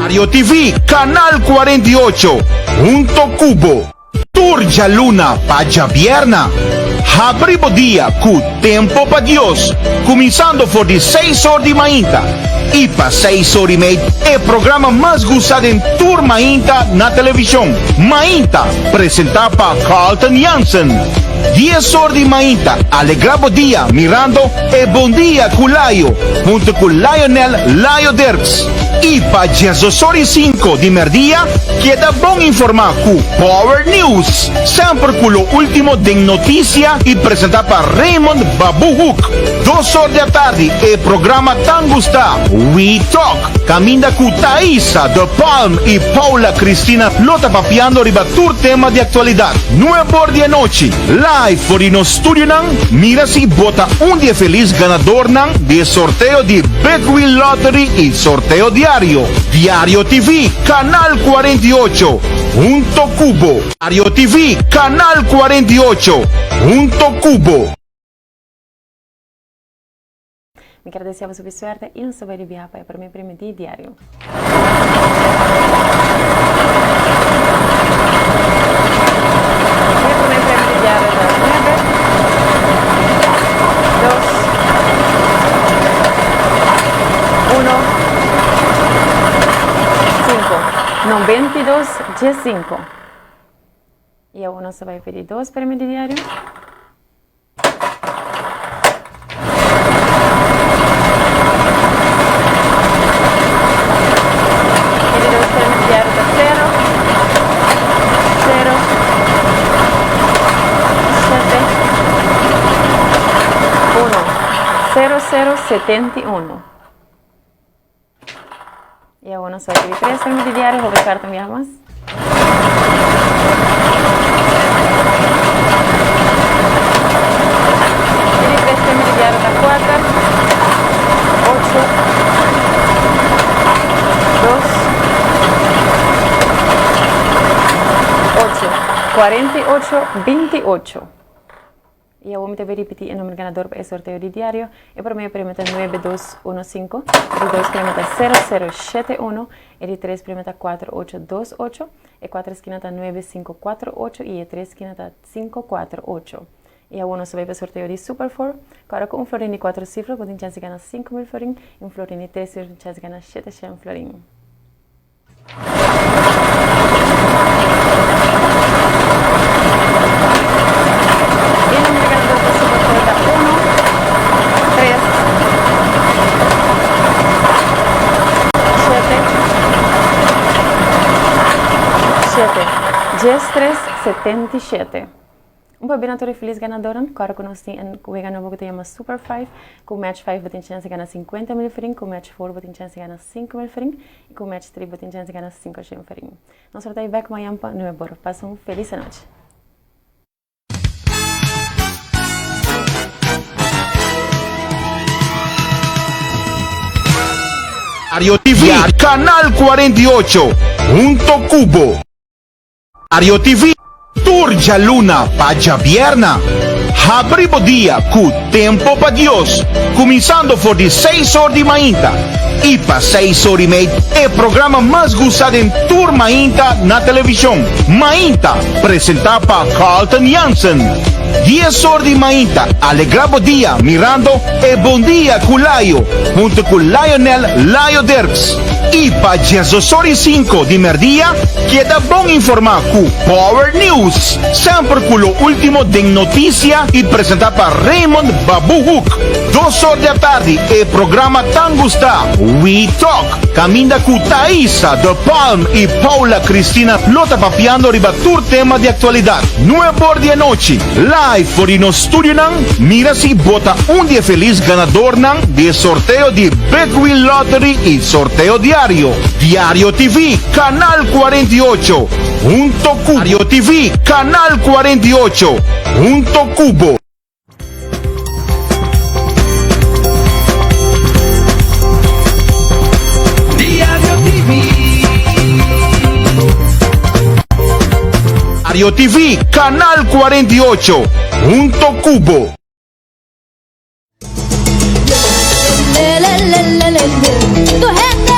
Diario TV, Canal 48, Punto Cubo, Turja Luna, Paja Vierna. Abribo dia com Tempo para Dios, começando por 6 horas de manhã e para 6 horas e meia, é o programa mais gostado em Tour Mainta na televisão. Mainta, apresentado por Carlton Jansen. 10 horas de manhã, alegrabo dia, mirando e Bom Dia com Laio, junto com Lionel Laio Dirks. E para 10h05 de merdia, queda bom informar com Power News, sempre com o último de notícia e apresentado por Raymond Babu Hook. 2 horas da tarde, o programa tão gostado, We Talk, caminha com Thaisa, The Palm e Paula Cristina, lota papiando riba tur tema de atualidade. 9 horas da noite, live por no estúdio, mira se bota dia feliz ganador de sorteio de Big Wheel Lottery e sorteio diário. Diario TV, Canal 48, Punto Cubo. Diario TV, Canal 48, Punto Cubo. Mi quiero desear su suerte y un saber viajar para mi primer día diario. No, 22, 5. Y a uno se va a pedir 2 para mi diario. Cero, 71. Y a uno soy 3 para mi diario, voy a buscar también más. Y 3 para mi diario, 4, 8, 2, 8, 48, 28. Y ahora me voy a repetir el nombre ganador para el sorteo de diario. Y por mí permite 9215, el 2 permite 0071, el 3 permite 4828, el 4 esquina 9548 y el 3 esquina 548. Y ahora uno se va a sorteo de Super 4. Ahora con un florín de 4 cifras, pueden chance ganar 5.000 florín, y un florín de 3 cifras, chance ganar 700 florín. Jess 377. Un bambinato feliz ganador, claro que nós temos o ganador que chama Super 5, com o match 5 tem chance de ganhar 50.000 farinha, com o match 4 tem chance de ganhar 5.000 farinha e com o match 3 tem chance de ganhar 500 farinha. Nós sorteio back amanhã para New York. Passam uma feliz noite. Diario TV, Canal 48, Punto Cubo. Diario TV, Turja Luna, Paja Vierna. Abribo dia com Tempo para Dios, começando por 6 horas de manhã e para 6 horas e meia, é o programa mais gostado em Tour Mainta na televisão. Mainta, apresentado por Carlton Jansen. 10 horas de manhã, alegrabo dia, mirando e Bom Dia com Laio, junto com Lionel Laio Dirks. E para 10h05 de merdia, queda bom informar com Power News, sempre com o último de notícia e apresentado por Raymond Babu Hook. 2 horas da tarde, o programa tão gostado, We Talk, caminha com Thaisa, The Palm e Paula Cristina, lota papiando riba tur tema de atualidade. 9 horas da noite, live por no estúdio, mira se bota dia feliz ganador de sorteio de Big Wheel Lottery e sorteio diário. Diario TV, Canal 48, Punto Cubo. Diario TV, Canal 48, Punto Cubo. Diario TV. Diario TV, Canal 48, Punto Cubo. Tu gente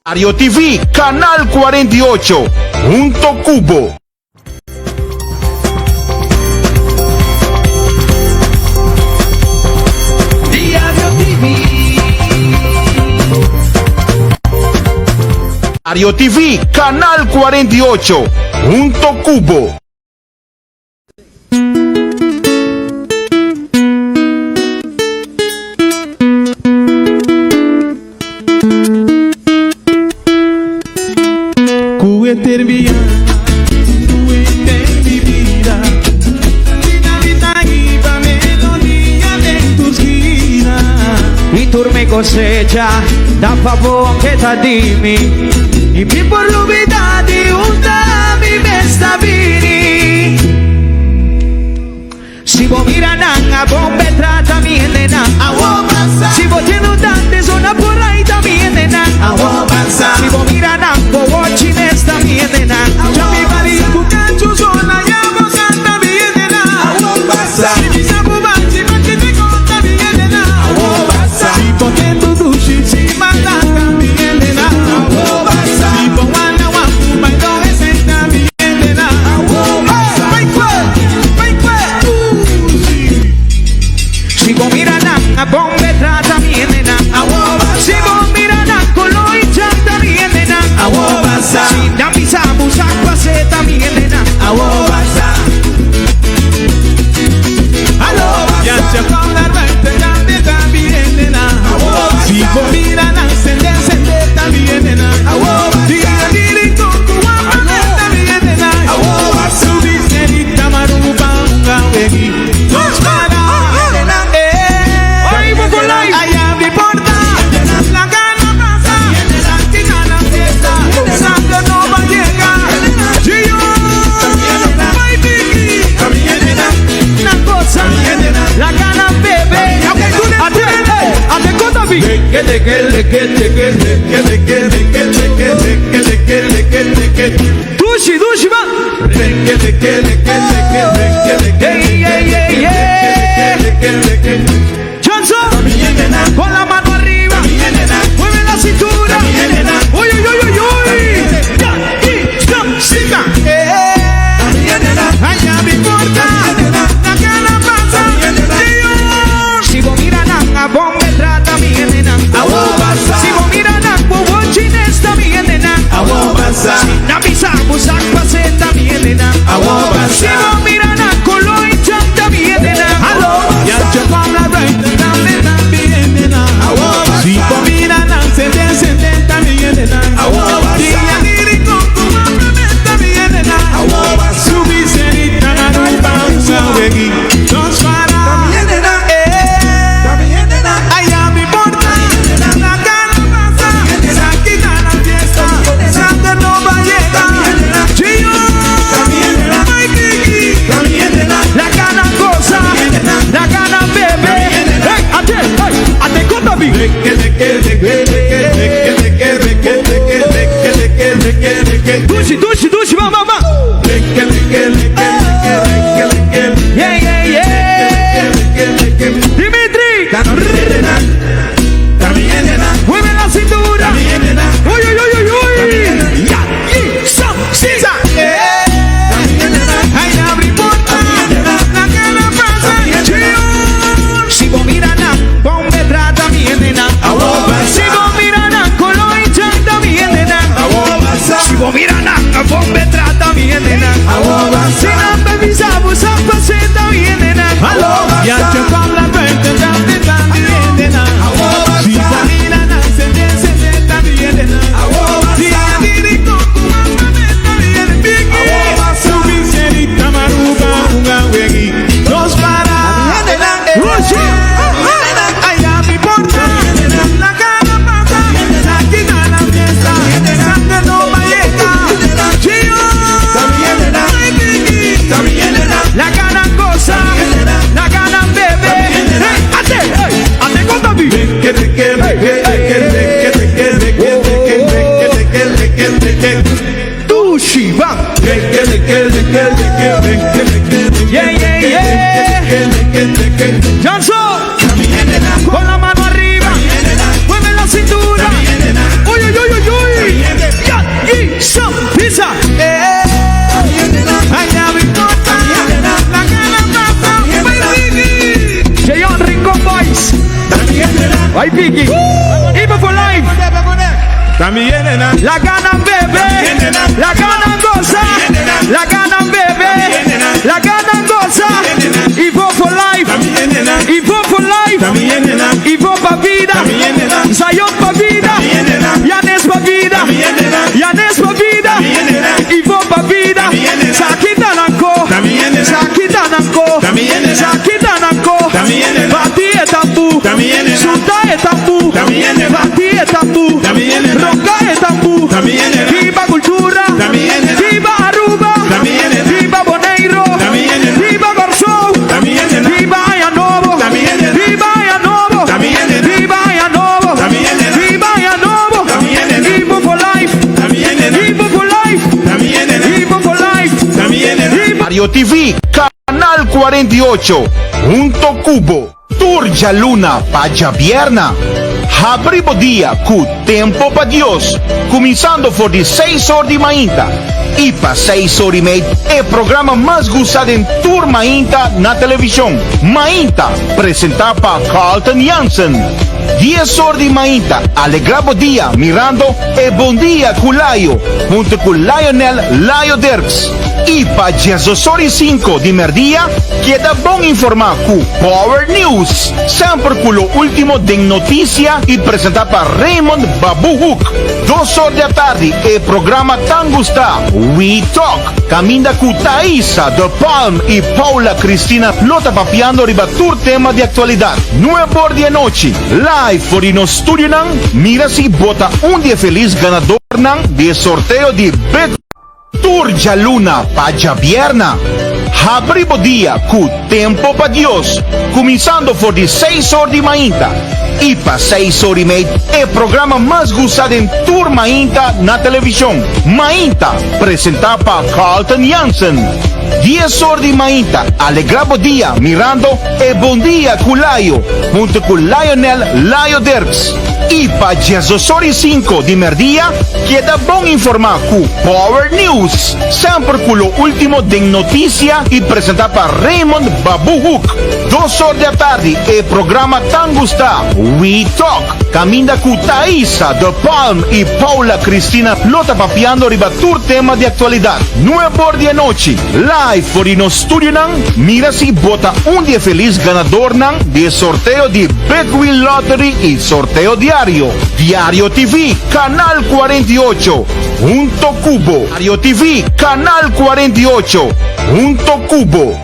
Ario TV, Canal 48, Punto Cubo. Diario TV. Ario TV, Canal 48, Punto Cubo. I turme cosecha da favore che t'addimi I più por l'umidità di un dami me stabili Si vo miranan a bombe trata mi nena Si vo tenu tante zona porrai da mi nena Si vo miranan po watchi nesta mi nena Ya mi bari ku canchu zona ya mo santa mi nena Si mi sabu baci baci te conta mi nena Si potendo dushi si mandaka mi nena Si po wana wapu mai do esenta mi nena Si vo miranan a bombe trata mi nena Si vo miranan coloi chanta mi nena Si da mi sabu sakwa seta mi nena Ya se con la rente grande también nena Si vo miranan sende sende también nena Dira diri con tu amor también nena Subi serita maruba unga wegi Nos para Ay, voy con live Allá mi porta La gana pasa Que gana fiesta Sangre no va a llegar Gio Ay, Vicky Una cosa La gana bebe Ate cosa vi Dushi, dushi va Chanzo Con la mano arriba Mueve la cintura Uy, uy, uy, uy, uy Stop, siga Allá me importa La que la pasa Si vo miranan a bombe trata mi nena Si vo miranan po watching esta mi nena Si na mi sabu sakwa seta mi nena Si vo miranan coloi chanta mi nena Ya yo con la renta dame también nena Si vo miranan sende sende también nena Día diri con tu mamá también nena Subi serita na no pausa wegi Nos para Allá me importa La gana pasa Aquí gana fiesta Santa no va a llegar Gio Ay, Kiki La gana cosa La gana bebe Ate conta mi Dushi, dushi, dushi, va, va, va Yeah, yeah, yeah Dimitri Mueve la cintura Uy, uy, uy, uy, uy Ya, y, son, sisa Ay, abre porta La que la pasa Gio Si vo miranan Bombe trata mi nena Si vo miranan Coloi chanta mi nena Si vo miranan Bombe trata también nena. La ganan bebé, la ganan goza, la ganan bebé, la ganan goza. Y voy for life, y voy for life, y voy pa' vida, Zion pa' vida, Yanes pa' vida, Yanes pa' vida, y voy pa' vida. Sakita nanko, Sakita nanko, Sakita nanko, Bati etambu, Suta etambu, Bati etambu, Roca etambu, viva cultura, viva Aruba, viva Boneiro, viva Garzón, viva Ayanovo, viva Ayanovo, viva Ayanovo, viva Ayanovo, Vivo for life, Vivo for life, Vivo for life. Mario TV, Canal 48, Junto Cubo, Turja Luna, Paja Vierna. Abribo dia com Tempo para Deus, começando por de 6 horas de manhã e para 6 horas e meia é o programa mais gostado em Tour Mainta na televisão. Mainta, apresentado por Carlton Jansen. 10 horas de manhã, alegrabo dia, mirando e Bom Dia com Laio, junto com Lionel Laio Derks. E para 10 horas e 5 de merdia, queda bom informar com Power News, sempre com o último de notícia e apresentado por Raymond Babu Hook. 2 horas da tarde, é programa tão gostado, We Talk, caminha com Thaisa, The Palm e Paula Cristina, lota papiando ribatur tema de atualidade. 9 horas da noite, live for no estúdio, mira se bota dia feliz ganador de sorteio de Big Turja Luna, Paja Vierna. Abribo dia com Tempo para Deus, começando por de 6 horas de manhã e para 6 horas e meia é o programa mais gostado em Tour Mainta na televisão. Mainta, apresentado por Carlton Jansen. 10 horas de manhã, alegrabo dia, mirando e Bom Dia com Laio, junto com Lionel Laio Derks. E para 10 horas e 5 de merdia, queda bom informar com Power News, sempre com o último de notícia e apresentado por Raymond Babu Hook. 2 horas da tarde, é programa tão gostado, We Talk, caminha com Thaisa, The Palm e Paula Cristina, lota papiando ribatur tema de atualidade. 9 horas da noite, live for no estúdio, mira se bota dia feliz ganador de sorteio de Big Wheel Lottery e sorteio diário. Diario TV, Canal 48, Junto Cubo. Diario TV, Canal 48, Junto Cubo.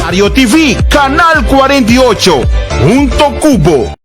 Diario TV, Canal 48, Junto Cubo.